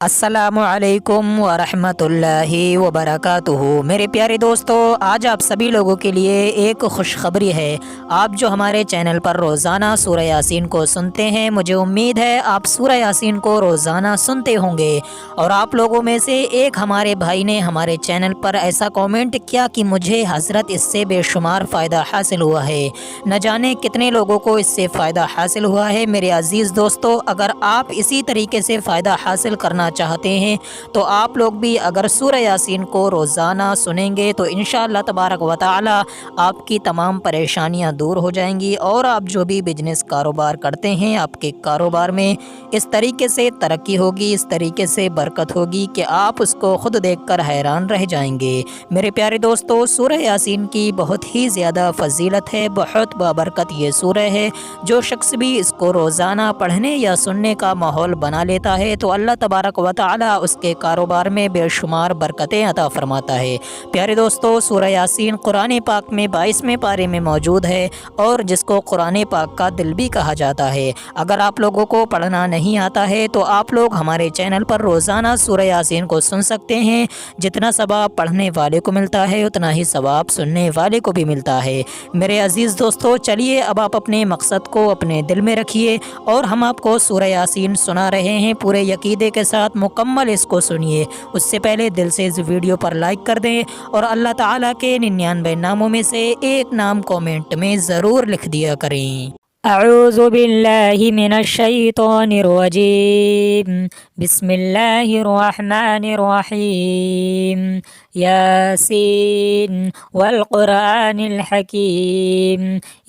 अस्सलामुअलैकुम वरहमतुल्लाहि वबरकातुहू। मेरे प्यारे दोस्तों, आज आप सभी लोगों के लिए एक खुशखबरी है। आप जो हमारे चैनल पर रोज़ाना सूरह यासीन को सुनते हैं, मुझे उम्मीद है आप सूरह यासीन को रोज़ाना सुनते होंगे। और आप लोगों में से एक हमारे भाई ने हमारे चैनल पर ऐसा कमेंट किया कि मुझे हज़रत इससे बेशुमार फ़ायदा हासिल हुआ है। न जाने कितने लोगों को इससे फ़ायदा हासिल हुआ है। मेरे अज़ीज़ दोस्तों, अगर आप इसी तरीके से फ़ायदा हासिल करना चाहते हैं तो आप लोग भी अगर सूरह यासीन को रोज़ाना सुनेंगे तो इंशाअल्लाह तबारक व तआला आपकी तमाम परेशानियां दूर हो जाएंगी और आप जो भी बिजनेस कारोबार करते हैं, आपके कारोबार में इस तरीके से तरक्की होगी, इस तरीके से बरकत होगी कि आप उसको ख़ुद देखकर हैरान रह जाएंगे। मेरे प्यारे दोस्तों, सूरह यासीन की बहुत ही ज़्यादा फजीलत है, बहुत बाबरकत ये सूरह है। जो शख्स भी इसको रोज़ाना पढ़ने या सुनने का माहौल बना लेता है तो अल्लाह तबारक व तआला उसके कारोबार में बेशुमार बरकतें अता फरमाता है। प्यारे दोस्तों, सूरह यासीन कुरान पाक में 22वें पारे में मौजूद है और जिसको कुरान पाक का दिल भी कहा जाता है। अगर आप लोगों को पढ़ना नहीं आता है तो आप लोग हमारे चैनल पर रोज़ाना सूरह यासीन को सुन सकते हैं। जितना सवाब पढ़ने वाले को मिलता है उतना ही सवाब सुनने वाले को भी मिलता है। मेरे अज़ीज़ दोस्तों, चलिए अब आप अपने मकसद को अपने दिल में रखिए और हम आपको सूरह यासीन सुना रहे हैं। पूरे यकीदे के साथ मुकम्मल इसको सुनिए। उससे पहले दिल से इस वीडियो पर लाइक कर दें और अल्लाह ताला के 99 नामों में से एक नाम कमेंट में ज़रूर लिख दिया करें। अऊज़ु बिल्लाहि मिनश शैतानिर रजीम। बिस्मिल्लाहिर रहमानिर रहीम। यासीन वल कुरानिल हकीम।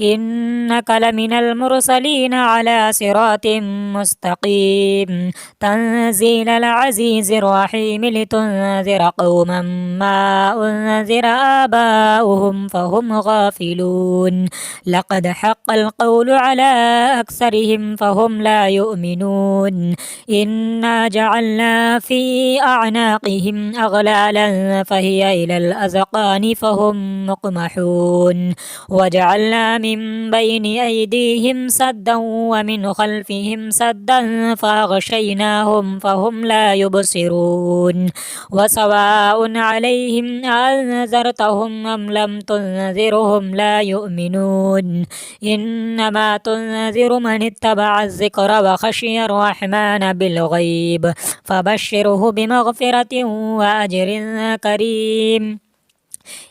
इन्नका लमिनल मुरसलीन अला सिरातिम मुस्तकीम। तंज़ीलल अज़ीज़िर रहीम लितुनज़िरा कौमम मा उनज़िरा आबाउहुम फ़हुम गाफ़िलून। लक़द हक़्क़ल क़ौलु अला अक्सरिहिम फ़हुम ला युमिनून। इन्ना जअलना फ़ी अअनाक़िहिम अग़लालन फ़हिय इलल अज़क़ानि फ़हुम मुक़महून। वजअलना मिन बैनि अयदीहिम सद्दन व मिन ख़ल्फ़िहिम सद्दन फ़अग़शयनाहुम फ़हुम ला युबसिरून। वसवाउन अलैहिम अअन्ज़रतहुम अम लम तुनज़िरहुम ला युमिनून। इन्नमा तुनज़िरु मन इत्तबअ ज़िक्र व ख़शियर रहमान बिलग़ैब फ़बश्शिरहु बिमग़फ़िरतिन व अज्रिन करीम।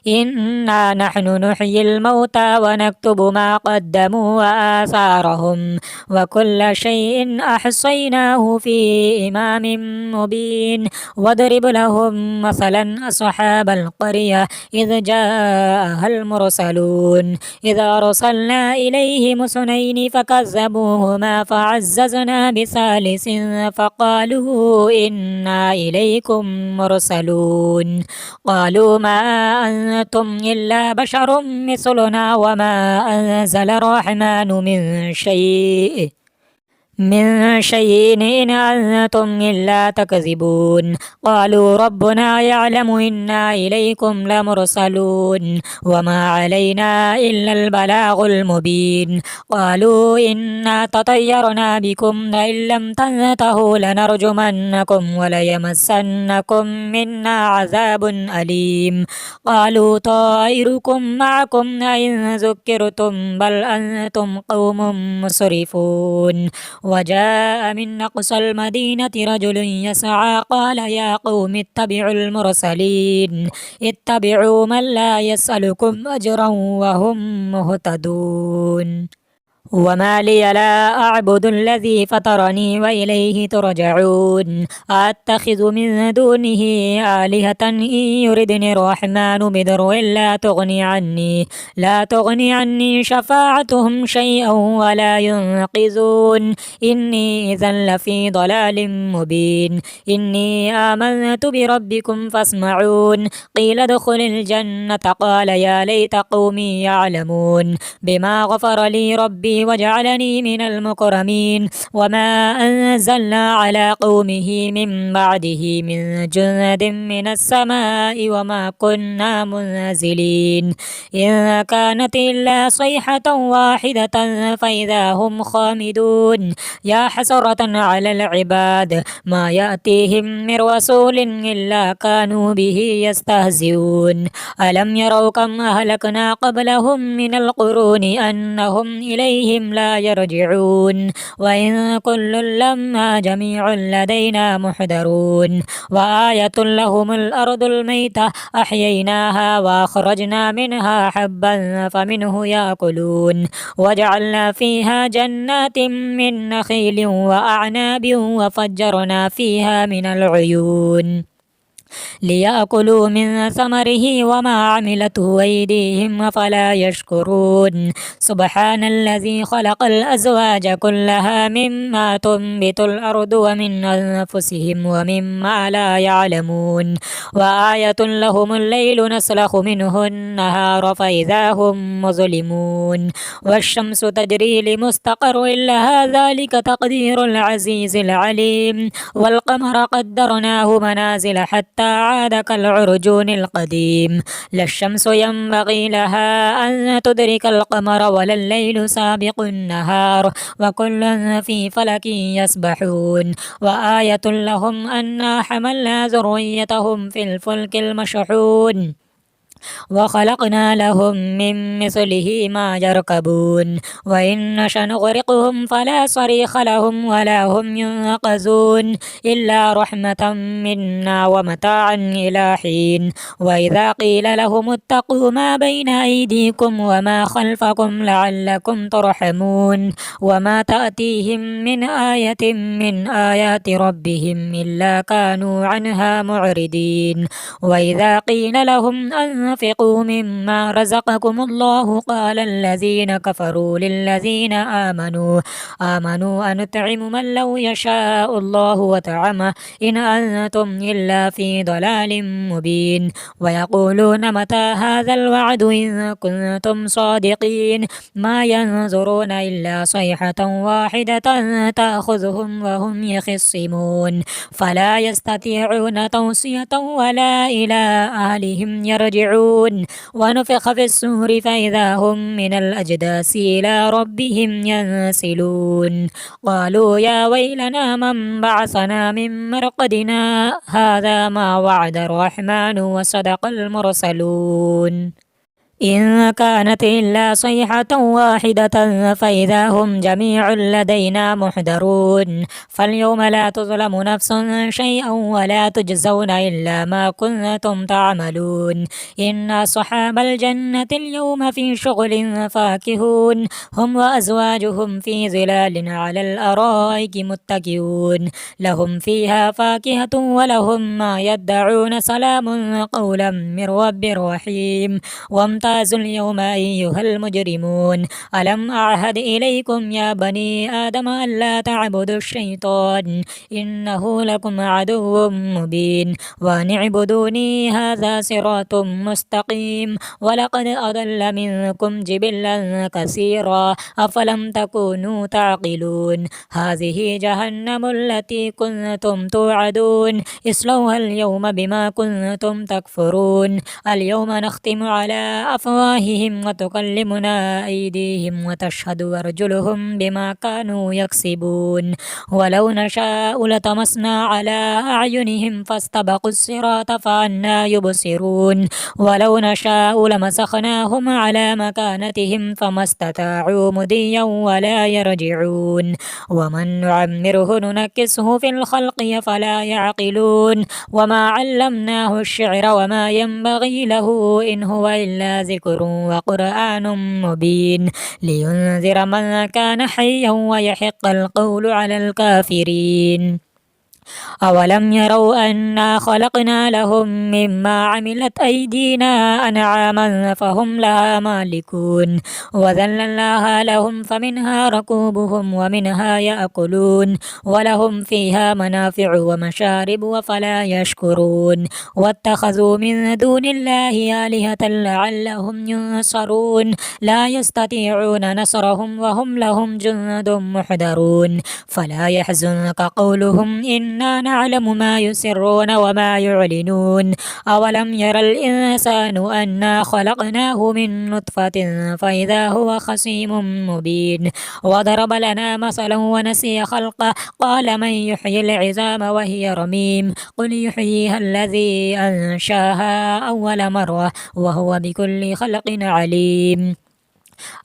इन्ना नहनु नुह्यिल मौता व नक्तुबु मा क़द्दमू व आसारहुम व कुल्ल शैइन अहसैनाहु फ़ी इमामिन मुबीन। वद्रिब लहुम मसलन अस्हाबल क़र्यह इज़ जाअहल मुरसलून। इज़ अरसलना इलैहिम इस्नैनि फ़कज़्ज़बूहुमा फ़अज़्ज़ज़ना बिसालिसिन फ़क़ालू इन्ना इलैकुम मुरसलून। क़ालू मा अंतुम इल्ला बशरुम मिस्लुना वमा अंज़ल अर्रहमानु मिन शैइन इन अंतुम इल्ला तकज़िबून। क़ालू रब्बुना यअलमु इन्ना इलैकुम लमुरसलून वमा अलैना इल्लल बलागुल मुबीन। क़ालू इन्ना ततय्यरना बिकुम लइन लम तंतहू लनरजुमन्नकुम वलयमस्सन्नकुम मिन्ना अज़ाबुन अलीम। क़ालू ताइरुकुम मअकुम अइन ज़ुक्किरतुम बल अंतुम क़ौमुम मुस्रिफून। वजाअ मिन अक़सल मदीनति रजुलुन यसअ क़ाल या क़ौमि इत्तबिउल मुरसलीन। इत्तबिउ मन ला यसअलुकुम अजरन व हुम मुहतदून। वमा लिय ला अअबुदु अल्लज़ी फ़तरनी व इलैहि तुरजऊन। अअत्तख़िज़ु मिन दूनिहि आलिहतन इन युरिदनि अर्रहमानु बिदुर्रिन ला तुग़नि अन्नी शफ़ाअतुहुम शैअन व ला युनक़िज़ून। इन्नी इज़न लफ़ी ضलालिम मुबीन। इन्नी आमनतु बिरब्बिकुम फ़स्मऊन। क़ील उद्ख़ुलिल जन्नत क़ाल या लैत क़ौमी यअलमून बिमा ग़फ़र ली रब्बी وجعلني من المكرمين. وما أنزلنا على قومه من بعده من جند من السماء وما كنا منزلين إن كانت إلا صيحة واحدة فإذا هم خامدون. يا حسرة على العباد ما يأتيهم من رسول إلا كانوا به يستهزئون. ألم يروا كم أهلكنا قبلهم من القرون أنهم إليهم لا يرجعون. وإن كل لما جميع لدينا محضرون. وآية لهم الأرض الميتة أحييناها وأخرجنا منها حبا فمنه يأكلون. وجعلنا فيها جنات من نخيل وأعناب وفجرنا فيها من العيون ليأكلوا من ثمره وما عملته أيديهم أفلا يشكرون. سبحان الذي خلق الأزواج كلها مما تنبت الأرض ومن أنفسهم ومما لا يعلمون. وآية لهم الليل نسلخ منه النهار فإذا هم مظلمون. والشمس تجري لمستقر لها ذلك تقدير العزيز العليم. والقمر قدرناه منازل حتى عاد كالعرجون القديم. لا الشمس ينبغي لها أن تدرك القمر ولا الليل سابق النهار وكل في فلك يسبحون. وآية لهم أنا حملنا ذريتهم في الفلك المشحون وخلقنا لهم من مثله ما يركبون. وإن نشأ نغرقهم فلا صريخ لهم ولا هم ينقذون إلا رحمة منا ومتاعا إلى حين. وإذا قيل لهم اتقوا ما بين أيديكم وما خلفكم لعلكم ترحمون وما تأتيهم من آية من آيات ربهم إلا كانوا عنها معرضين. وإذا قيل لهم أنفقوا مما رزقكم الله قال الذين كفروا للذين آمنوا أنطعم من لو يشاء الله وطعمه إن أنتم إلا في ضلال مبين. ويقولون متى هذا الوعد إن كنتم صادقين ما ينظرون إلا صيحة واحدة تأخذهم وهم يخصمون فلا يستطيعون توصية ولا إلى أهلهم يرجعون. ونفخ في السور فإذا هم من الأجداث إلى ربهم ينسلون. قالوا يا ويلنا من بعثنا من مرقدنا هذا ما وعد الرحمن وصدق المرسلون. إن كانت إلا صيحة واحدة فإذا هم جميع لدينا محضرون. فاليوم لا تظلم نفس شيئا ولا تجزون إلا ما كنتم تعملون. إن أصحاب الجنة اليوم في شغل فاكهون هم وأزواجهم في ظلال على الأرائك متكئون لهم فيها فاكهة ولهم ما يدعون سلام قولا من رب رحيم. وامتازوا اليوم أيها المجرمون ألم أعهد إليكم يا بني آدم ألا تعبدوا الشيطان إنه لكم عدو مبين وأن اعبدوني هذا صراط مستقيم. ولقد أضل منكم جبلا كثيرا أفلم تكونوا تعقلون. هذه جهنم التي كنتم توعدون اصلوها اليوم بما كنتم تكفرون. اليوم نختم على أفواههم وتكلمنا أيديهم وتشهد أرجلهم بما كانوا يكسبون. ولو نشاء لطمسنا على أعينهم فاستبقوا الصراط فأنى يبصرون. ولو نشاء لمسخناهم على مكانتهم فما استطاعوا مضيا ولا يرجعون. ومن نعمره ننكسه في الخلق فلا يعقلون. وما علمناه الشعر وما ينبغي له إن هو إلا ذكر وقرآن مبين لينذر من كان حيا ويحق القول على الكافرين. أولم يروا أنا خلقنا لهم مما عملت أيدينا أنعاما فهم لها مالكون وذللناها لهم فمنها ركوبهم ومنها يأكلون ولهم فيها منافع ومشارب وفلا يشكرون واتخذوا من دون الله آلهة لعلهم ينصرون لا يستطيعون نصرهم وهم لهم جند محضرون فلا يحزنك قولهم إنا نعلم ما يسرون وما يعلنون أولم ير الإنسان أنا خلقناه من نطفة فإذا هو خصيم مبين وضرب لنا مثلا ونسي خلقه قال من يحيي العظام وهي رميم قل يحييها الذي أنشاها أول مرة وهو بكل خلق عليم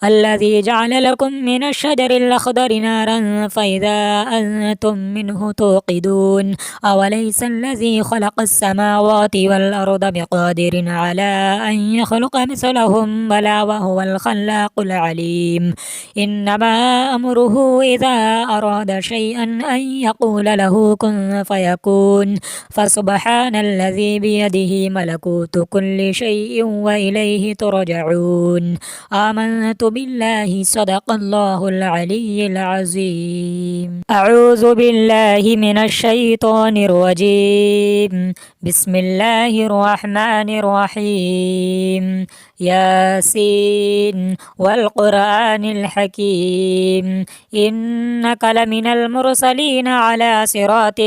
الذي جعل لكم من الشجر الأخضر نارا فإذا أنتم منه توقدون أوليس الذي خلق السماوات والأرض بقادر على أن يخلق مثلهم بلى وهو الخلاق العليم إنما أمره إذا أراد شيئا أن يقول له كن فيكون فسبحان الذي بيده ملكوت كل شيء وإليه ترجعون آمنت بالله صدق الله العلي العظيم أعوذ بالله من الشيطان الرجيم بسم الله الرحمن الرحيم ياسين والقرآن الحكيم إنك لمن المرسلين على صراط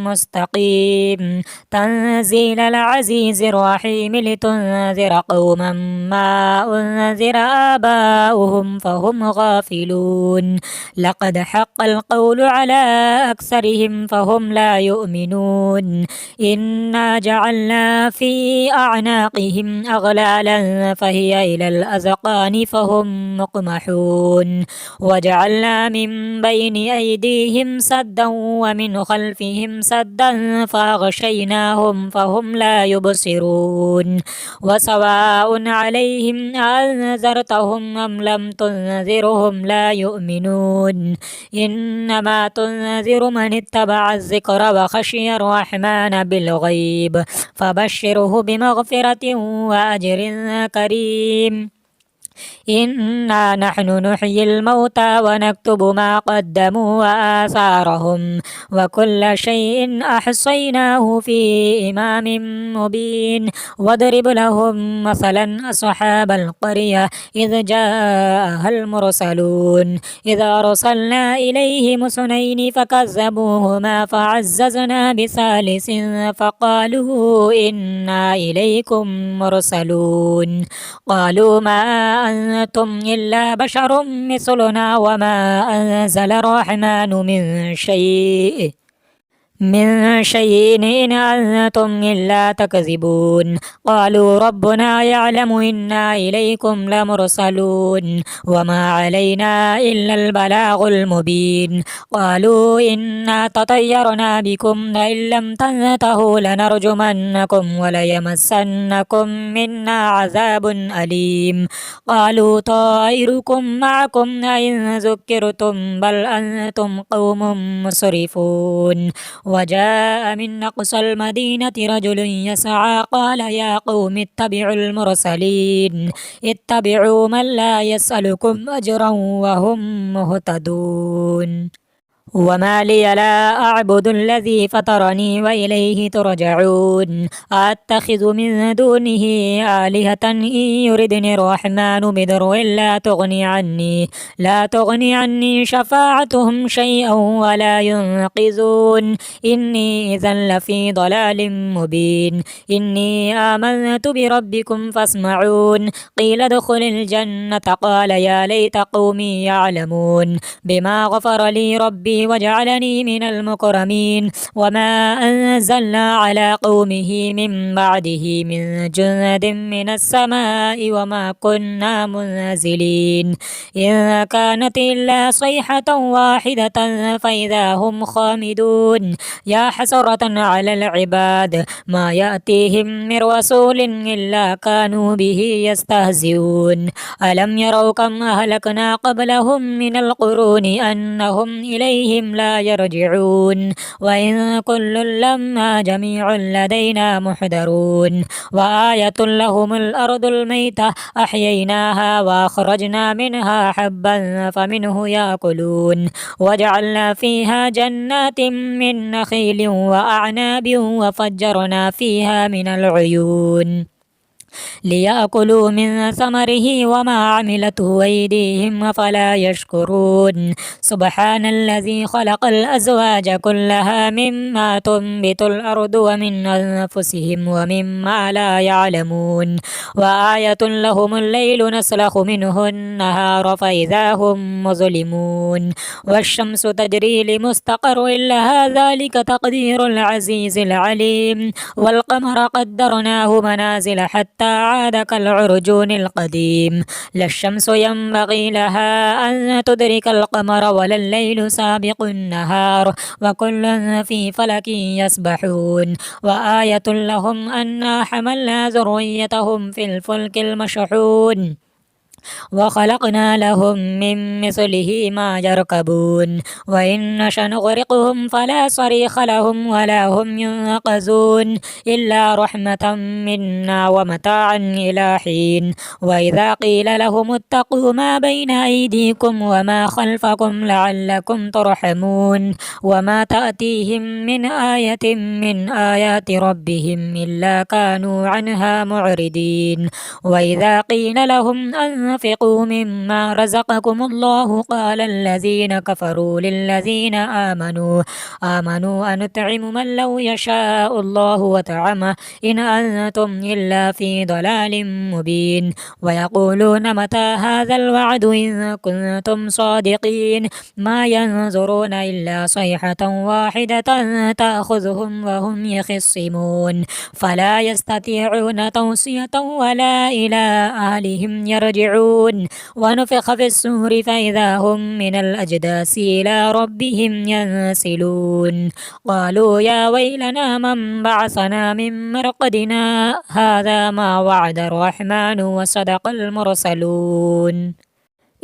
مستقيم تنزيل العزيز الرحيم لتنذر قوما ما أنذر آباؤهم فهم غافلون لقد حق القول على أكثرهم فهم لا يؤمنون إنا جعلنا في أعناقهم أغلالا فهي إلى الأذقان فهم مقمحون وجعلنا من بين أيديهم سدا ومن خلفهم سدا فأغشيناهم فهم لا يبصرون وسواء عليهم أنذرتهم أم لم تنذرهم لا يؤمنون إنما تنذر من اتبع الذكر وخشي الرحمن بالغيب فبشره بمغفرة وأجر كريم إنا نحن نحيي الموتى ونكتب ما قدموا وآثارهم وكل شيء أحصيناه في إمام مبين واضرب لهم مثلا أصحاب القرية إذ جاءها المرسلون إذ أرسلنا إليهم اثنين فكذبوهما فعززنا بثالث فقالوا إنا إليكم مرسلون قالوا ما أنتم إلا بشر مثلنا وما أنزل الرحمن من شيء إن أنتم إلا تكذبون قالوا ربنا يعلم إنا إليكم لمرسلون وما علينا إلا البلاغ المبين قالوا إنا تطيرنا بكم لئن لم تنتهوا لنرجمنكم وليمسنكم منا عذاب أليم قالوا طائركم معكم أئن ذكرتم بل أنتم قوم مسرفون وجاء من أقصى المدينة رجل يسعى قال يا قوم اتبعوا المرسلين اتبعوا من لا يسألكم أجرا وهم مهتدون وما لي لا أعبد الذي فطرني وإليه ترجعون أتخذ من دونه آلهة إن يردني الرحمن بضر لا تغني عني شفاعتهم شيئا ولا ينقذون إني إذا لفي ضلال مبين إني آمنت بربكم فاسمعون قيل ادخل الجنة قال يا ليت قومي يعلمون بما غفر لي ربي وجعلني من المكرمين وما أنزلنا على قومه من بعده من جند من السماء وما كنا منزلين إن كانت إلا صيحة واحدة فإذا هم خامدون يا حسرة على العباد ما يأتيهم من رسول إلا كانوا به يستهزئون ألم يروا كم أهلكنا قبلهم من القرون أنهم إليهم ربهم لا يرجعون وإن كل لما جميع لدينا محضرون وآية لهم الأرض الميتة أحييناها وأخرجنا منها حبا فمنه يأكلون وجعلنا فيها جنات من نخيل وأعناب وفجرنا فيها من العيون ليأكلوا من ثمره وما عملته أيديهم أفلا يشكرون سبحان الذي خلق الأزواج كلها مما تنبت الأرض ومن أنفسهم ومما لا يعلمون وآية لهم الليل نسلخ منه النهار فإذا هم مظلمون والشمس تجري لمستقر لها ذلك تقدير العزيز العليم والقمر قدرناه منازل حتى عاد كالعرجون القديم لا الشمس ينبغي لها أن تدرك القمر ولا الليل سابق النهار وكل في فلك يسبحون وآية لهم أنا حملنا ذريتهم في الفلك المشحون وخلقنا لهم من مثله ما يركبون وإن نشأ نغرقهم فلا صريخ لهم ولا هم ينقذون إلا رحمة منا ومتاعا إلى حين وإذا قيل لهم اتقوا ما بين أيديكم وما خلفكم لعلكم ترحمون وما تأتيهم من آية من آيات ربهم إلا كانوا عنها معرضين وإذا قيل لهم أنفقوا مما رزقكم الله قال الذين كفروا للذين آمنوا أنطعم من لو يشاء الله وطعمه إن أنتم إلا في ضلال مبين ويقولون متى هذا الوعد إن كنتم صادقين ما ينظرون إلا صيحة واحدة تأخذهم وهم يخصمون فلا يستطيعون توصية ولا إلى أهلهم يرجعون ونفخ في السور فإذا هم من الأجداث إلى ربهم ينسلون قالوا يا ويلنا من بعثنا من مرقدنا هذا ما وعد الرحمن وصدق المرسلون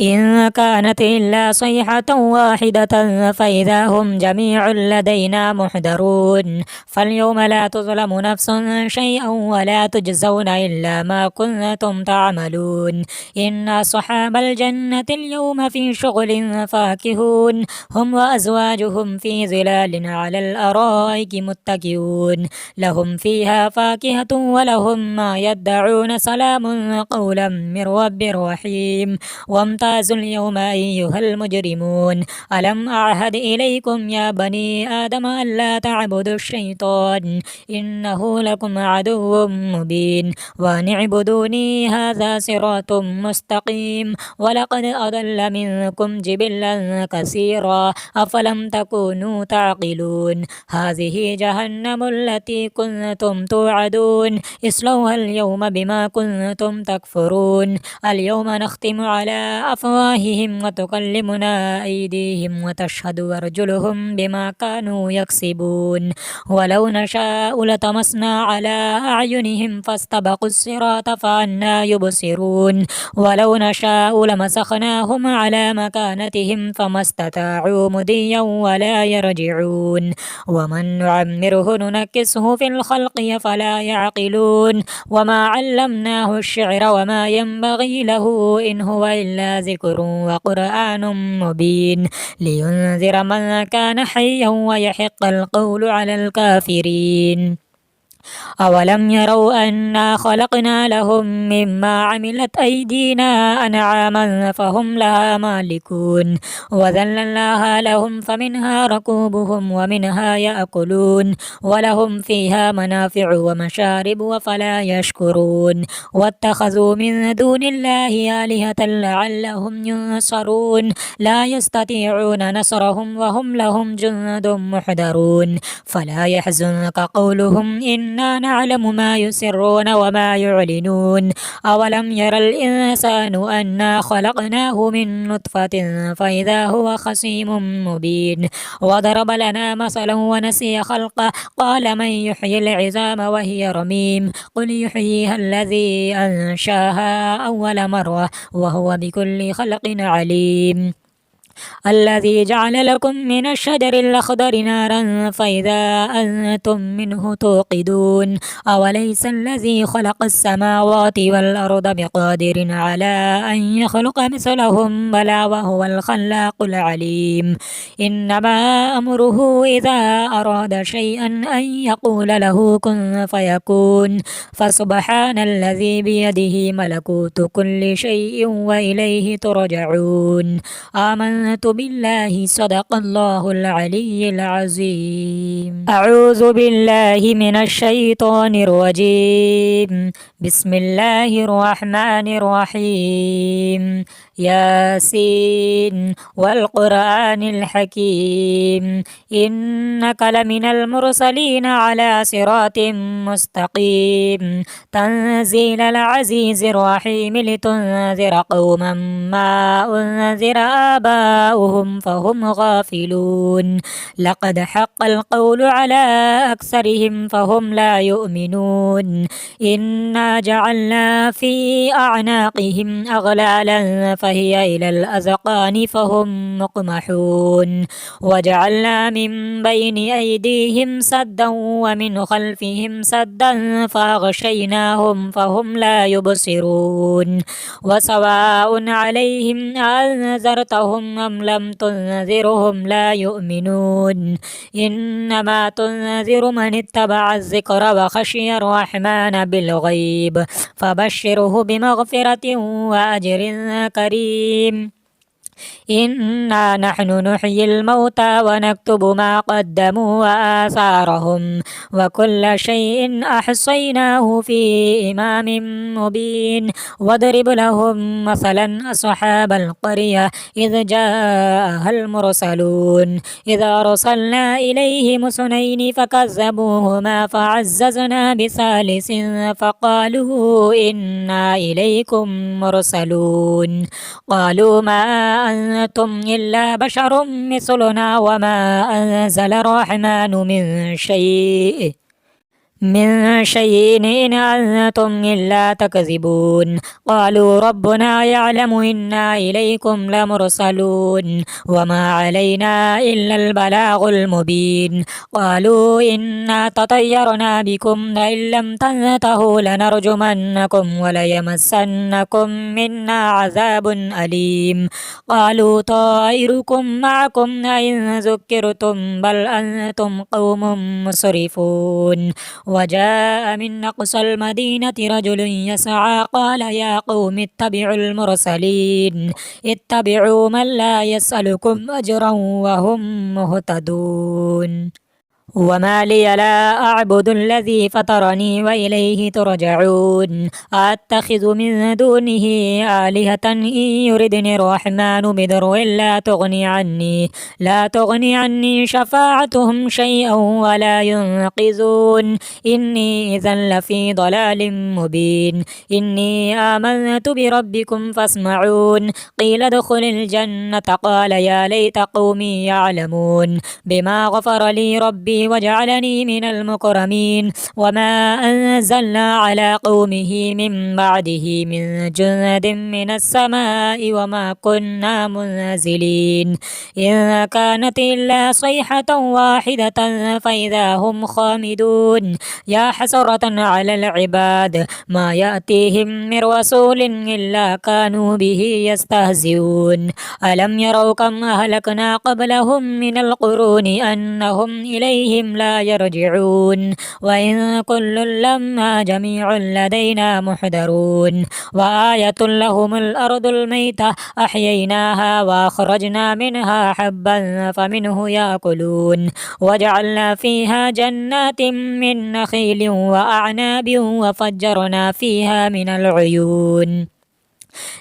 إن كانت إلا صيحة واحدة فإذا هم جميع لدينا محضرون فاليوم لا تظلم نفس شيئا ولا تجزون إلا ما كنتم تعملون إن أصحاب الجنة اليوم في شغل فاكهون هم وأزواجهم في ظلال على الأرائك متكئون لهم فيها فاكهة ولهم ما يدعون سلام قولا من رب رحيم وامتازوا اليوم أيها المجرمون ألم أعهد إليكم يا بني آدم ألا تعبدوا الشيطان إنه لكم عدو مبين وأن اعبدوني هذا صراط مستقيم ولقد أضل منكم جبلا كثيرا أفلم تكونوا تعقلون هذه جهنم التي كنتم توعدون اصلوها اليوم بما كنتم تكفرون اليوم نختم على أفواههم وتكلمنا أيديهم وتشهد أرجلهم بما كانوا يكسبون ولو نشاء لطمسنا على أعينهم فاستبقوا الصراط فأنى يبصرون ولو نشاء لمسخناهم على مكانتهم فما استطاعوا مضيا ولا يرجعون ومن نعمره ننكسه في الخلق فلا يعقلون وما علمناه الشعر وما ينبغي له إن هو إلا ذكر وقرآن مبين لينذر من كان حيا ويحق القول على الكافرين أولم يروا أنا خلقنا لهم مما عملت أيدينا أنعاما فهم لها مالكون وذللناها لهم فمنها ركوبهم ومنها يأكلون ولهم فيها منافع ومشارب وفلا يشكرون واتخذوا من دون الله آلهة لعلهم ينصرون لا يستطيعون نصرهم وهم لهم جند محضرون فلا يحزنك قولهم إنا نعلم ما يسرون وما يعلنون أولم ير الإنسان أنا خلقناه من نطفة فإذا هو خصيم مبين وضرب لنا مثلا ونسي خلقه قال من يحيي العظام وهي رميم قل يحييها الذي أنشاها أول مرة وهو بكل خلق عليم الذي جعل لكم من الشجر الأخضر نارا فإذا أنتم منه توقدون أوليس الذي خلق السماوات والأرض بقادر على أن يخلق مثلهم بلى وهو الخلاق العليم إنما أمره إذا أراد شيئا أن يقول له كن فيكون فسبحان الذي بيده ملكوت كل شيء وإليه ترجعون آمنت بالله صدق الله العلي العظيم أعوذ بالله من الشيطان الرجيم بسم الله الرحمن الرحيم ياسين والقرآن الحكيم إنك لمن المرسلين على صراط مستقيم تنزيل العزيز الرحيم لتنذر قوما ما أنذر آباؤهم فهم غافلون لقد حق القول على أكثرهم فهم لا يؤمنون إنا جعلنا في أعناقهم أغلالا فهي إلى الأذقان فهم مقمحون وجعلنا من بين أيديهم سدا ومن خلفهم سدا فأغشيناهم فهم لا يبصرون وسواء عليهم أنذرتهم أم لم تنذرهم لا يؤمنون إنما تنذر من اتبع الذكر وخشي الرحمن بالغيب فبشره بمغفرة وأجر كريم إنا نحن نحيي الموتى ونكتب ما قدموا وآثارهم وكل شيء أحصيناه في إمام مبين واضرب لهم مثلا أصحاب القرية إذ جاءها المرسلون إذا أرسلنا إليهم اثنين فكذبوهما فعززنا بثالث فقالوا إنا إليكم مرسلون قالوا ما أنتم إلا بشر مثلنا وما أنزل الرحمن من شيء إن أنتم إلا تكذبون قالوا ربنا يعلم إنا إليكم لمرسلون وما علينا إلا البلاغ المبين قالوا إنا تطيرنا بكم لئن لم تنتهوا لنرجمنكم وليمسنكم منا عذاب أليم قالوا طائركم معكم أئن ذكرتم بل أنتم قوم مسرفون وجاء من أقصى المدينة رجل يسعى قال يا قوم اتبعوا المرسلين اتبعوا من لا يسألكم أجرا وهم مهتدون وما لي لا أعبد الذي فطرني وإليه ترجعون أتخذ من دونه آلهة إن يردني الرحمن بضر لا تغني عني شفاعتهم شيئا ولا ينقذون إني إذا لفي ضلال مبين إني آمنت بربكم فاسمعون قيل ادخل الجنة قال يا ليت قومي يعلمون بما غفر لي ربي وجعلني من المكرمين وما أنزلنا على قومه من بعده من جند من السماء وما كنا منزلين إن كانت إلا صيحة واحدة فإذا هم خامدون يا حسرة على العباد ما يأتيهم من رسول إلا كانوا به يستهزئون ألم يروا كم أهلكنا قبلهم من القرون أنهم إليهم لا يرجعون وإن كل لما جميع لدينا محضرون وآية لهم الأرض الميتة أحييناها وأخرجنا منها حبا فمنه يأكلون وجعلنا فيها جنات من نخيل وأعناب وفجرنا فيها من العيون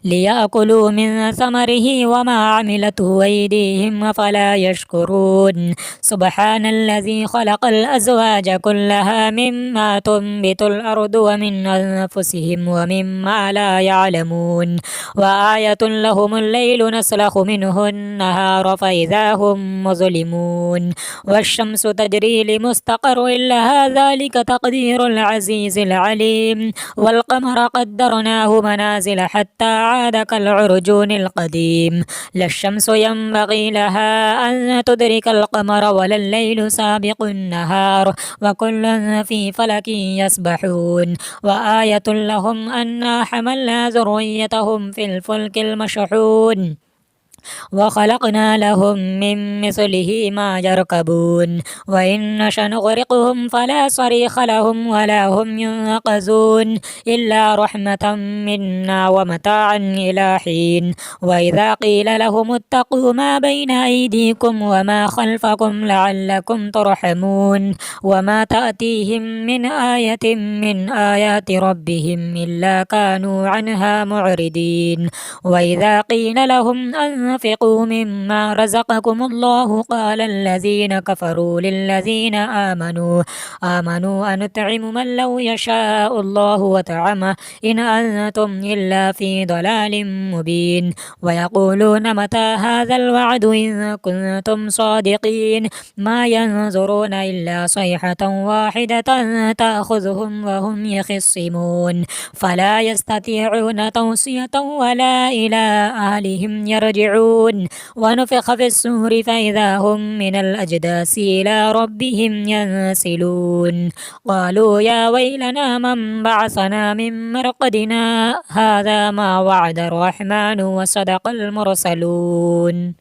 ليأكلوا من ثمره وما عملته أيديهم فلا يشكرون سبحان الذي خلق الأزواج كلها مما تنبت الأرض ومن أنفسهم ومما لا يعلمون وآية لهم الليل نسلخ منه النهار فإذا هم مظلمون والشمس تجري لمستقر لها ذلك تقدير العزيز العليم والقمر قدرناه منازل حتى حتى عاد كالعرجون القديم. لا الشمس ينبغي لها أن تدرك القمر ولا الليل سابق النهار وكل في فلك يسبحون. وآية لهم أنا حملنا ذريتهم في الفلك المشحون وخلقنا لهم من مثله ما يركبون وإن نشأ نغرقهم فلا صريخ لهم ولا هم ينقذون إلا رحمة منا ومتاعا إلى حين. وإذا قيل لهم اتقوا ما بين أيديكم وما خلفكم لعلكم ترحمون وما تأتيهم من آية من آيات ربهم إلا كانوا عنها معرضين. وإذا قيل لهم أنفقوا مما رزقكم الله قال الذين كفروا للذين آمنوا أنطعم من لو يشاء الله وطعمه إن أنتم إلا في ضلال مبين. ويقولون متى هذا الوعد إن كنتم صادقين ما ينظرون إلا صيحة واحدة تأخذهم وهم يخصمون فلا يستطيعون توصية ولا إلى أهلهم يرجعون. ونفخ في السور فإذا هم من الأجداث إلى ربهم ينسلون قالوا يا ويلنا من بعثنا من مرقدنا هذا ما وعد الرحمن وصدق المرسلون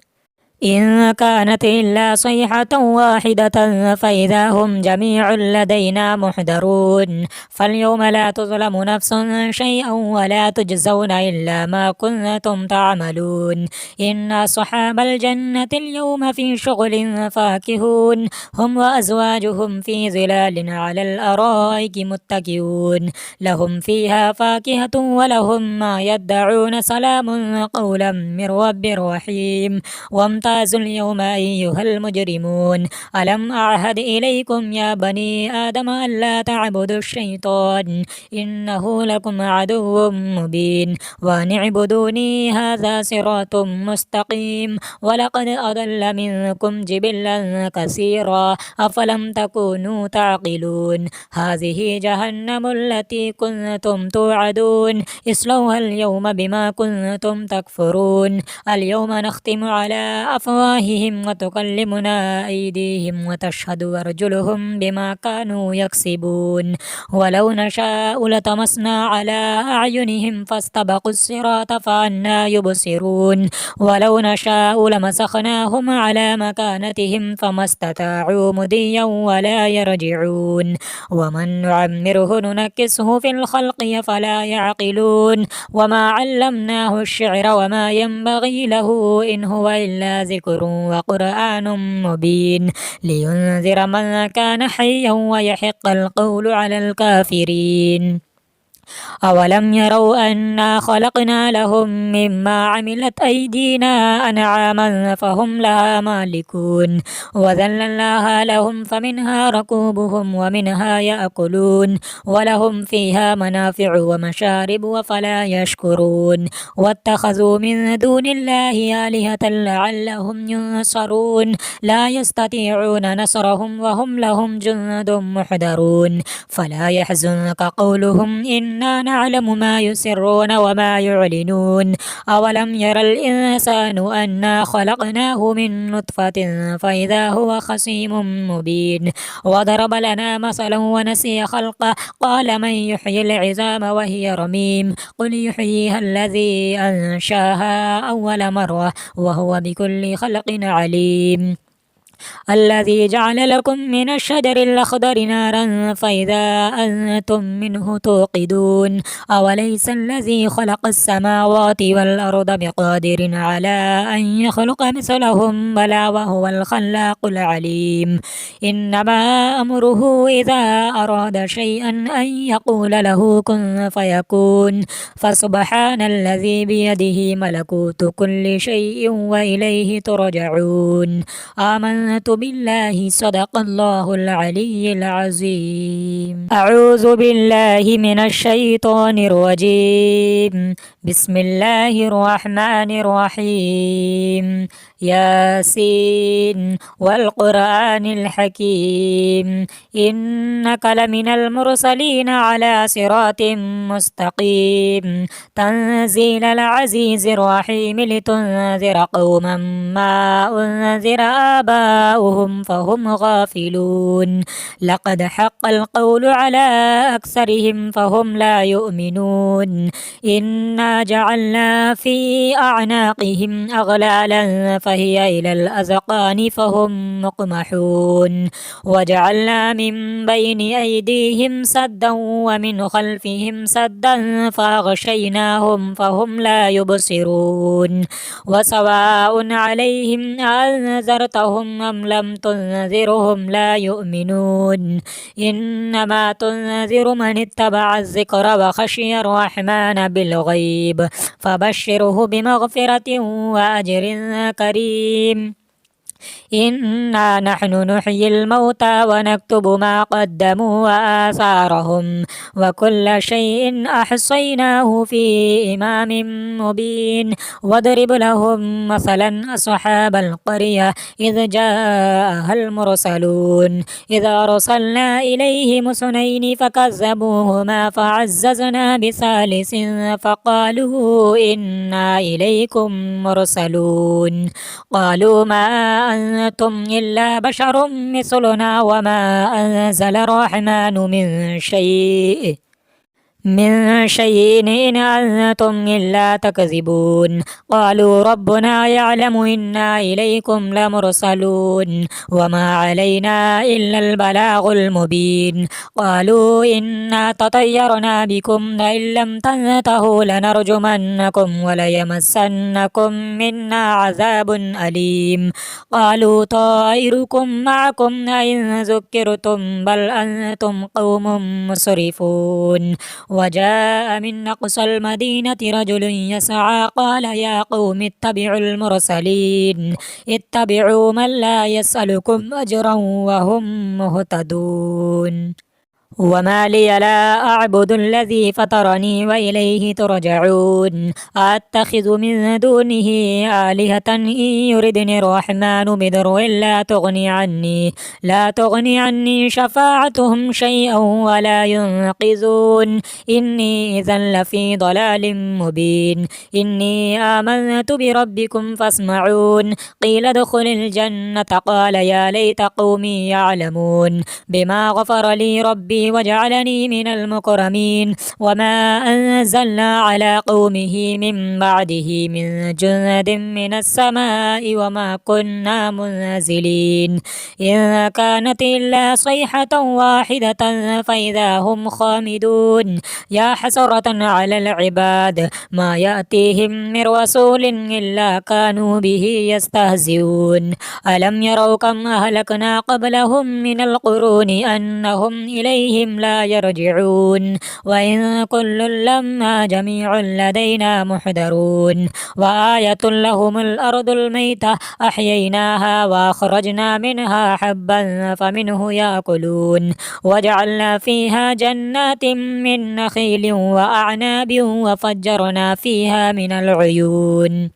إن كانت إلا صيحة واحدة فإذا هم جميع لدينا محضرون. فاليوم لا تظلم نفس شيئا ولا تجزون إلا ما كنتم تعملون. إن أصحاب الجنة اليوم في شغل فاكهون هم وأزواجهم في ظلال على الأرائك متكئون لهم فيها فاكهة ولهم ما يدعون سلام قولا من رب رحيم. وامتازوا اليوم أيها المجرمون ألم أعهد إليكم يا بني آدم ألا تعبدوا الشيطان إنه لكم عدو مبين وأن اعبدوني هذا صراط مستقيم. ولقد أضل منكم جبلا كثيرا أفلم تكونوا تعقلون. هذه جهنم التي كنتم توعدون اصلوها اليوم بما كنتم تكفرون. اليوم نختم على أفواههم وتكلمنا أيديهم وتشهد أرجلهم بما كانوا يكسبون. ولو نشاء لطمسنا على أعينهم فاستبقوا الصراط فأنى يبصرون. ولو نشاء لمسخناهم على مكانتهم فما استطاعوا مضيا ولا يرجعون. ومن نعمره ننكسه في الخلق فلا يعقلون. وما علمناه الشعر وما ينبغي له إن هو إلا ذكر وقرآن مبين لينذر من كان حيا ويحق القول على الكافرين. أولم يروا أنا خلقنا لهم مما عملت أيدينا أنعاما فهم لها مالكون وذللناها لهم فمنها ركوبهم ومنها يأكلون ولهم فيها منافع ومشارب وفلا يشكرون. واتخذوا من دون الله آلهة لعلهم ينصرون لا يستطيعون نصرهم وهم لهم جند محضرون. فلا يحزنك قولهم إنا نعلم ما يسرون وما يعلنون. أولم ير الإنسان أنا خلقناه من نطفة فإذا هو خصيم مبين. وضرب لنا مثلا ونسي خلقه قال من يحيي العظام وهي رميم قل يحييها الذي أنشاها أول مرة وهو بكل خلق عليم. الذي جعل لكم من الشجر الأخضر نارا فإذا أنتم منه توقدون. أوليس الذي خلق السماوات والأرض بقادر على أن يخلق مثلهم بلى وهو الخلاق العليم. إنما أمره إذا أراد شيئا أن يقول له كن فيكون. فسبحان الذي بيده ملكوت كل شيء وإليه ترجعون. آمنت بالله صدق الله العلي العظيم. أعوذ بالله من الشيطان الرجيم. بسم الله الرحمن الرحيم. ياسين والقرآن الحكيم إنك لمن المرسلين على صراط مستقيم تنزيل العزيز الرحيم لتنذر قوما ما أنذر آباؤهم فهم غافلون لقد حق القول على أكثرهم فهم لا يؤمنون إنا جعلنا في أعناقهم أغلالا فهي إلى الأذقان فهم مقمحون وجعلنا من بين أيديهم سدا ومن خلفهم سدا فأغشيناهم فهم لا يبصرون وسواء عليهم أنذرتهم أم لم تنذرهم لا يؤمنون إنما تنذر من اتبع الذكر وخشي الرحمن بالغيب فبشره بمغفرة وأجر كريم إنا نحن نحيي الموتى ونكتب ما قدموا وآثارهم وكل شيء أحصيناه في إمام مبين واضرب لهم مثلا أصحاب القرية إذ جاءها المرسلون إذا أرسلنا إليهم اثنين فكذبوهما فعززنا بثالث فقالوا إنا إليكم مرسلون قالوا ما أنتم إلا بشر مثلنا وما أنزل الرحمن من شيء إن أنتم إلا تكذبون قالوا ربنا يعلم إنا إليكم لمرسلون وما علينا إلا البلاغ المبين قالوا إنا تطيرنا بكم لئن لم تنتهوا لنرجمنكم وليمسنكم منا عذاب أليم قالوا طائركم معكم أئن ذكرتم بل أنتم قوم مسرفون وجاء من أقصى المدينة رجل يسعى قال يا قوم اتبعوا المرسلين اتبعوا من لا يسألكم أجرا وهم مهتدون وما لي لا أعبد الذي فطرني وإليه ترجعون أتخذ من دونه آلهة إن يردني الرحمن بضر لا تغني عني شفاعتهم شيئا ولا ينقذون إني إذا لفي ضلال مبين إني آمنت بربكم فاسمعون قيل ادخل الجنة قال يا ليت قومي يعلمون بما غفر لي ربي وجعلني من المكرمين وما أنزلنا على قومه من بعده من جند من السماء وما كنا منزلين إن كانت إلا صيحة واحدة فإذا هم خامدون يا حسرة على العباد ما يأتيهم من رسول إلا كانوا به يستهزئون ألم يروا كم أهلكنا قبلهم من القرون أنهم إليهم لا يرجعون وإن كل لما جميع لدينا محضرون وآية لهم الأرض الميتة أحييناها وأخرجنا منها حبا فمنه يأكلون وجعلنا فيها جنات من نخيل وأعناب وفجرنا فيها من العيون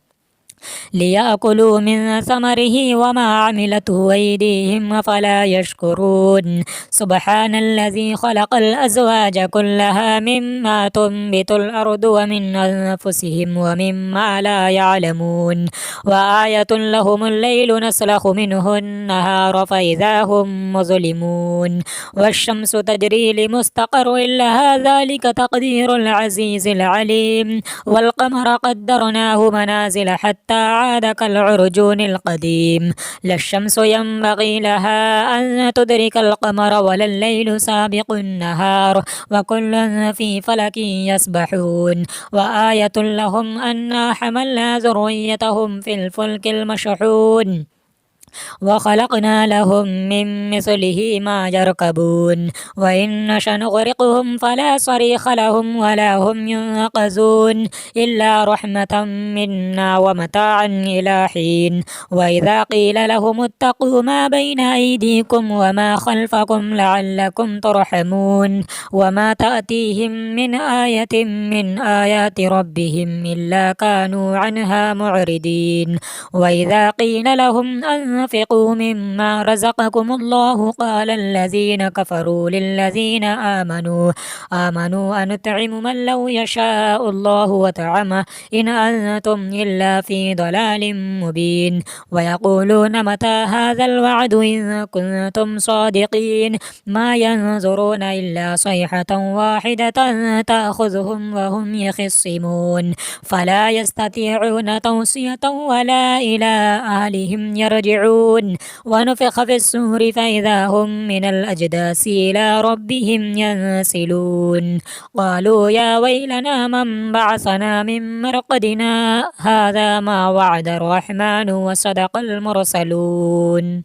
ليأكلوا من ثمره وما عملته أيديهم أفلا يشكرون سبحان الذي خلق الأزواج كلها مما تنبت الأرض ومن أنفسهم ومما لا يعلمون وآية لهم الليل نسلخ منه النهار فإذا هم مظلمون والشمس تجري لمستقر لها ذلك تقدير العزيز العليم والقمر قدرناه منازل حتى عاد كالعرجون القديم لا الشمس ينبغي لها أن تدرك القمر ولا الليل سابق النهار وكل في فلك يسبحون وآية لهم أنا حملنا ذريتهم في الفلك المشحون وخلقنا لهم من مثله ما يركبون وإن نشأ نغرقهم فلا صريخ لهم ولا هم ينقذون إلا رحمة منا ومتاعا إلى حين. وإذا قيل لهم اتقوا ما بين أيديكم وما خلفكم لعلكم ترحمون وما تأتيهم من آية من آيات ربهم إلا كانوا عنها معرضين. وإذا قيل لهم أنفقوا مما رزقكم الله قال الذين كفروا للذين آمنوا أنطعم من لو يشاء الله وطعمه إن أنتم إلا في ضلال مبين. ويقولون متى هذا الوعد إن كنتم صادقين ما ينظرون إلا صيحة واحدة تأخذهم وهم يخصمون فلا يستطيعون توصية ولا إلى أهلهم يرجعون. ونفخ في السور فإذا هم من الأجداث إلى ربهم ينسلون قالوا يا ويلنا من بعثنا من مرقدنا هذا ما وعد الرحمن وصدق المرسلون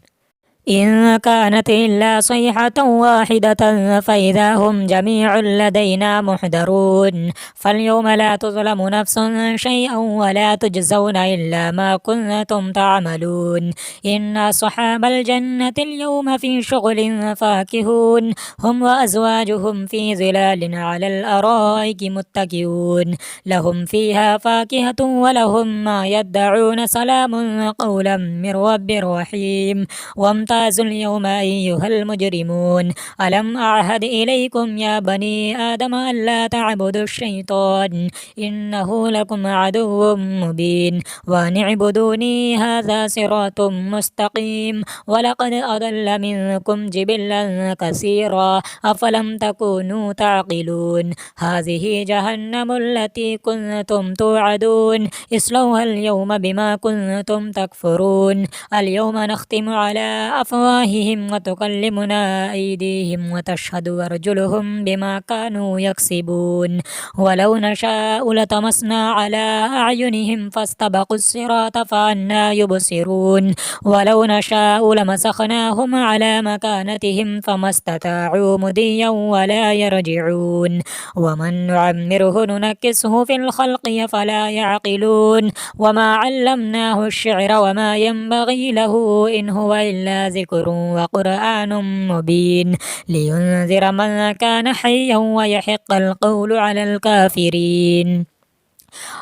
إن كانت إلا صيحة واحدة فإذا هم جميع لدينا محضرون. فاليوم لا تظلم نفس شيئا ولا تجزون إلا ما كنتم تعملون. إن أصحاب الجنة اليوم في شغل فاكهون هم وأزواجهم في ظلال على الأرائك متكئون لهم فيها فاكهة ولهم ما يدعون سلام قولا من رب رحيم. وامتازوا اليوم أيها المجرمون ألم أعهد إليكم يا بني آدم ألا تعبدوا الشيطان إنه لكم عدو مبين وأن اعبدوني هذا صراط مستقيم. ولقد أضل منكم جبلا كثيرا أفلم تكونوا تعقلون. هذه جهنم التي كنتم توعدون اصلوها اليوم بما كنتم تكفرون. اليوم نختم على أفواههم وتكلمنا أيديهم وتشهد أرجلهم بما كانوا يكسبون. ولو نشاء لطمسنا على أعينهم فاستبقوا الصراط فأنى يبصرون. ولو نشاء لمسخناهم على مكانتهم فما استطاعوا مضيا ولا يرجعون. ومن نعمره ننكسه في الخلق فلا يعقلون. وما علمناه الشعر وما ينبغي له إن هو إلا ذكر وقرآن مبين لينذر من كان حيا ويحق القول على الكافرين.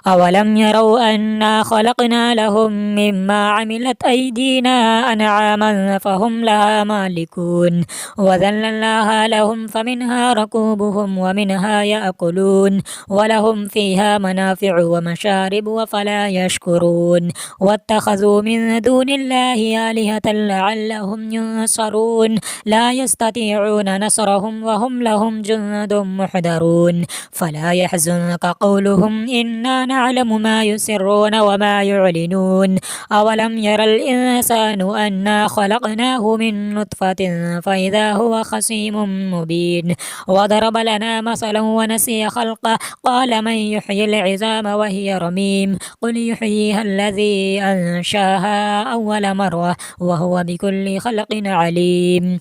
أولم يروا أنا خلقنا لهم مما عملت أيدينا أنعاما فهم لها مالكون وذللناها لهم فمنها ركوبهم ومنها يأكلون ولهم فيها منافع ومشارب وفلا يشكرون. واتخذوا من دون الله آلهة لعلهم ينصرون لا يستطيعون نصرهم وهم لهم جند محضرون. فلا يحزنك قولهم إنا نعلم ما يسرون وما يعلنون. أولم ير الإنسان أنا خلقناه من نطفة فإذا هو خصيم مبين. وضرب لنا مثلا ونسي خلقه قال من يحيي العظام وهي رميم قل يحييها الذي أنشاها أول مرة وهو بكل خلق عليم.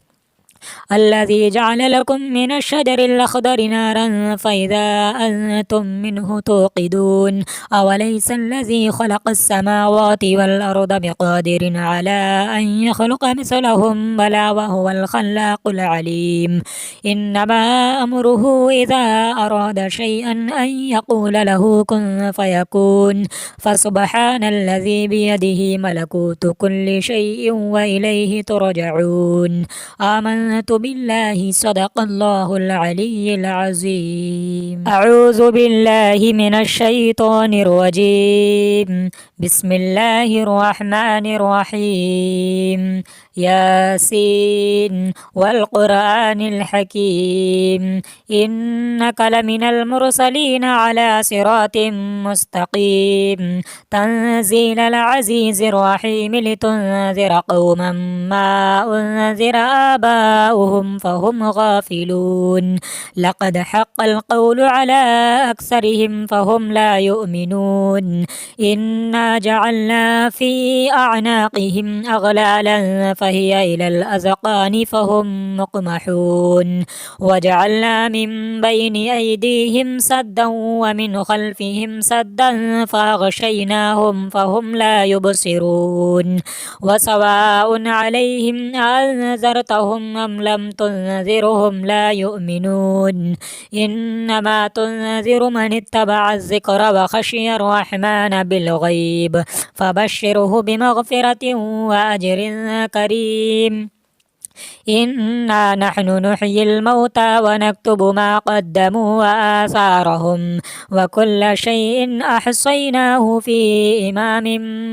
الذي جعل لكم من الشجر الأخضر نارا فإذا أنتم منه توقدون. أوليس الذي خلق السماوات والأرض بقادر على أن يخلق مثلهم بلى وهو الخلاق العليم. إنما أمره إذا أراد شيئا أن يقول له كن فيكون. فسبحان الذي بيده ملكوت كل شيء وإليه ترجعون. آمنت بالله صدق الله العلي العظيم. أعوذ بالله من الشيطان الرجيم. بسم الله الرحمن الرحيم. ياسين والقرآن الحكيم إنك لمن المرسلين على صراط مستقيم تنزيل العزيز الرحيم لتنذر قوما ما أنذر آباؤهم فهم غافلون لقد حق القول على أكثرهم فهم لا يؤمنون إنا جعلنا في أعناقهم أغلالا فهي إلى الأذقان فهم مقمحون وجعلنا من بين أيديهم سدا ومن خلفهم سدا فأغشيناهم فهم لا يبصرون وسواء عليهم أنذرتهم أم لم تنذرهم لا يؤمنون إنما تنذر من اتبع الذكر وخشي الرحمن بالغيب فبشره بمغفرة وأجر كريم إنا نحن نحيي الموتى ونكتب ما قدموا وآثارهم وكل شيء أحصيناه في إمام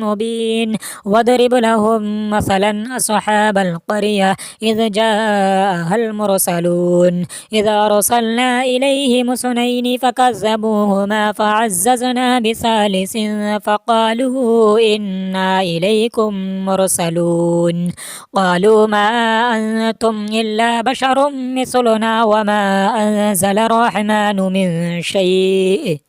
مبين واضرب لهم مثلا أصحاب القرية إذ جاءها المرسلون إذا أرسلنا إليهم اثنين فكذبوهما فعززنا بثالث فقالوا إنا إليكم مرسلون قالوا ما أنتم إلا بشر مثلنا وما أنزل الرحمن من شيء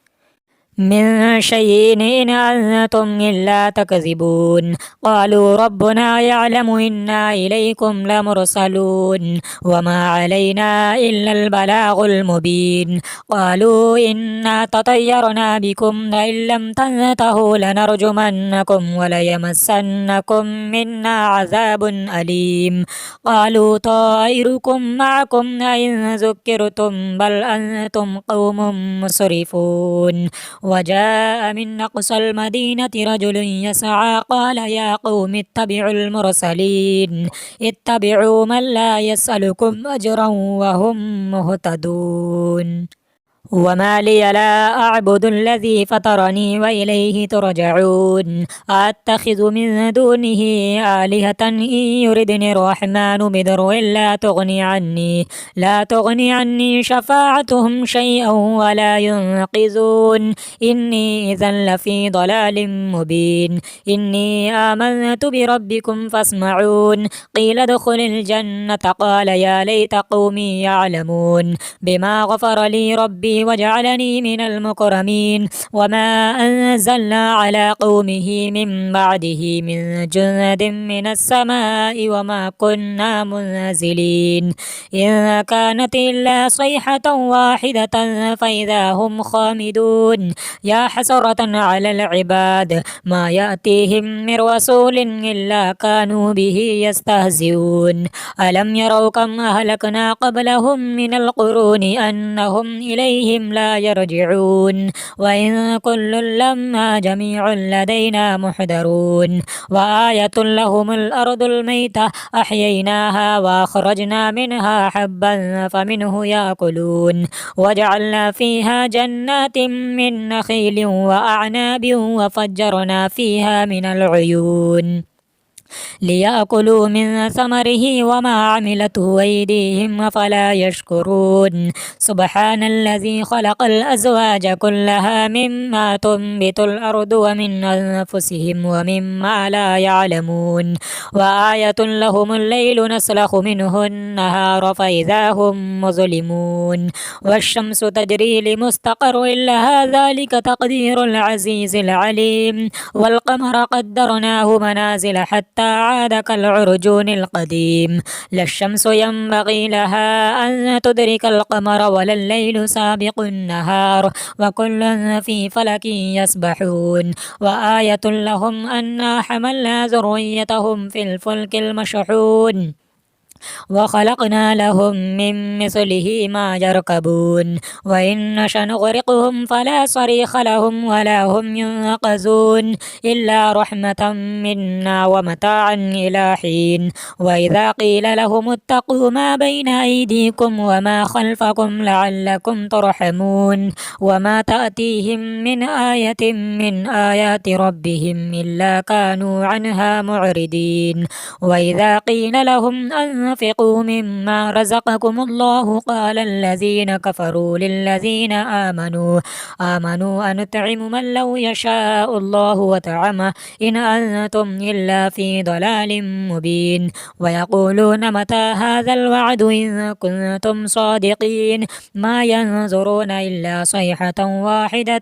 إن أنتم إلا تكذبون قالوا ربنا يعلم إنا إليكم لمرسلون وما علينا إلا البلاغ المبين قالوا إنا تطيرنا بكم لئن لم تنتهوا لنرجمنكم وليمسنكم منا عذاب أليم قالوا طائركم معكم أئن ذكرتم بل أنتم قوم مسرفون وجاء من أقصى المدينة رجل يسعى قال يا قوم اتبعوا المرسلين اتبعوا من لا يسألكم أجرا وهم مهتدون وما لي لا أعبد الذي فطرني وإليه ترجعون أتخذ من دونه آلهة إن يردني الرحمن بضر لا تغني عني شفاعتهم شيئا ولا ينقذون إني إذا لفي ضلال مبين إني آمنت بربكم فاسمعون قيل ادخل الجنة قال يا ليت قومي يعلمون بما غفر لي ربي وجعلني من المكرمين وما أنزلنا على قومه من بعده من جند من السماء وما كنا منزلين إن كانت إلا صيحة واحدة فإذا هم خامدون يا حسرة على العباد ما يأتيهم من رسول إلا كانوا به يستهزئون ألم يروا كم أهلكنا قبلهم من القرون أنهم إليهم لا يرجعون وإن كل لما جميع لدينا محضرون وآية لهم الأرض الميتة أحييناها وأخرجنا منها حبا فمنه يأكلون وجعلنا فيها جنات من نخيل وأعناب وفجرنا فيها من العيون ليأكلوا من ثمره وما عملته أيديهم أفلا يشكرون سبحان الذي خلق الأزواج كلها مما تنبت الأرض ومن أنفسهم ومما لا يعلمون وآية لهم الليل نسلخ منه النهار فإذا هم مظلمون والشمس تجري لمستقر لها ذلك تقدير العزيز العليم والقمر قدرناه منازل حتى عاد كالعرجون القديم لا الشمس ينبغي لها أن تدرك القمر ولا الليل سابق النهار وكل في فلك يسبحون وآية لهم أنا حملنا ذريتهم في الفلك المشحون وخلقنا لهم من مثله ما يركبون وإن نشأ نغرقهم فلا صريخ لهم ولا هم ينقذون إلا رحمة منا ومتاعا إلى حين. وإذا قيل لهم اتقوا ما بين أيديكم وما خلفكم لعلكم ترحمون وما تأتيهم من آية من آيات ربهم إلا كانوا عنها معرضين. وإذا قيل لهم أنفقوا مما رزقكم الله قال الذين كفروا للذين آمنوا أنطعم من لو يشاء الله وطعمه إن أنتم إلا في ضلال مبين. ويقولون متى هذا الوعد إن كنتم صادقين ما ينظرون إلا صيحة واحدة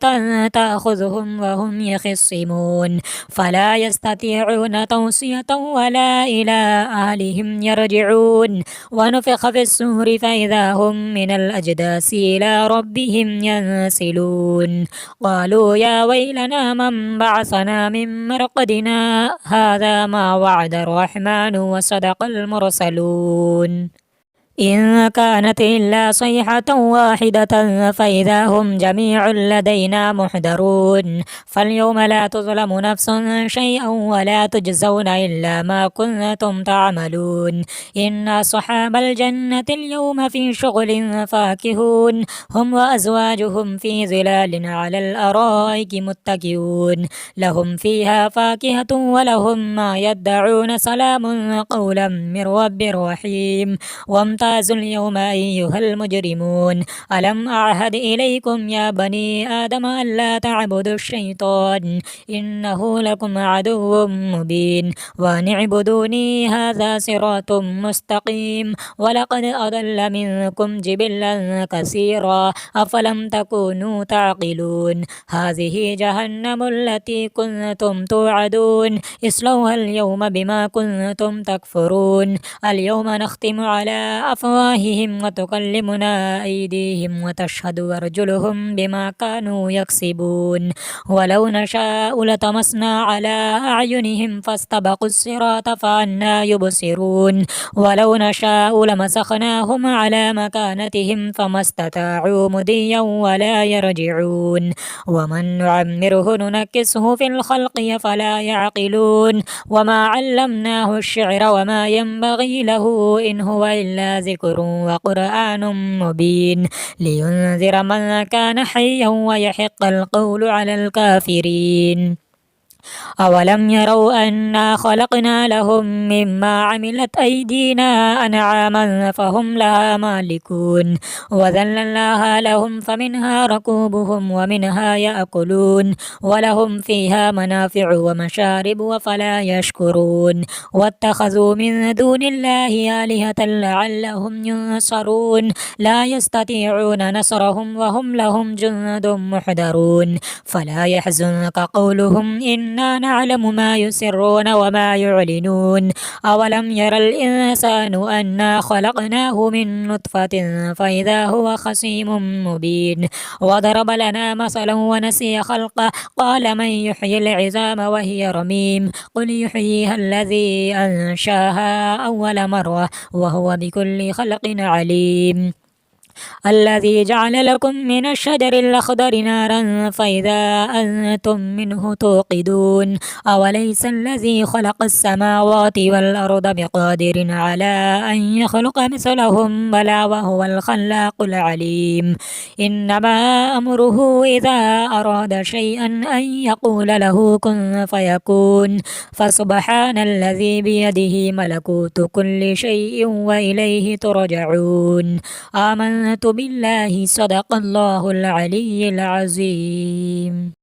تأخذهم وهم يخصمون فلا يستطيعون توصية ولا إلى أهلهم يرجعون. ونفخ في السور فإذا هم من الأجداث إلى ربهم ينسلون قالوا يا ويلنا من بعثنا من مرقدنا هذا ما وعد الرحمن وصدق المرسلون إن كانت إلا صيحة واحدة فإذا هم جميع لدينا محضرون. فاليوم لا تظلم نفس شيئا ولا تجزون إلا ما كنتم تعملون. إن أصحاب الجنة اليوم في شغل فاكهون هم وأزواجهم في ظلال على الأرائك متكئون لهم فيها فاكهة ولهم ما يدعون سلام قولا من رب رحيم. وامتازوا اليوم أيها المجرمون ألم أعهد إليكم يا بني آدم ألا تعبدوا الشيطان إنه لكم عدو مبين وأن اعبدوني هذا صراط مستقيم. ولقد أضل منكم جبلا كثيرا أفلم تكونوا تعقلون. هذه جهنم التي كنتم توعدون اصلوها اليوم بما كنتم تكفرون. اليوم نختم على أفواههم وتكلمنا أيديهم وتشهد أرجلهم بما كانوا يكسبون. ولو نشاء لطمسنا على أعينهم فاستبقوا الصراط فأنى يبصرون. ولو نشاء لمسخناهم على مكانتهم فما استطاعوا مضيا ولا يرجعون. ومن نعمره ننكسه في الخلق فلا يعقلون. وما علمناه الشعر وما ينبغي له إن هو إلا ذكر وقرآن مبين لينذر من كان حيا ويحق القول على الكافرين. أولم يروا أنا خلقنا لهم مما عملت أيدينا أنعاما فهم لها مالكون وذللناها لهم فمنها ركوبهم ومنها يأكلون ولهم فيها منافع ومشارب وفلا يشكرون. واتخذوا من دون الله آلهة لعلهم ينصرون لا يستطيعون نصرهم وهم لهم جند محضرون. فلا يحزنك قولهم إنا نعلم ما يسرون وما يعلنون. أولم ير الإنسان أنا خلقناه من نطفة فإذا هو خصيم مبين. وضرب لنا مثلا ونسي خلقه قال من يحيي العظام وهي رميم قل يحييها الذي أنشاها أول مرة وهو بكل خلق عليم. الذي جعل لكم من الشجر الأخضر نارا فإذا أنتم منه توقدون. أوليس الذي خلق السماوات والأرض بقادر على أن يخلق مثلهم بلى وهو الخلاق العليم. إنما أمره إذا أراد شيئا أن يقول له كن فيكون. فسبحان الذي بيده ملكوت كل شيء وإليه ترجعون. آمنت بالله صدق الله العلي العظيم.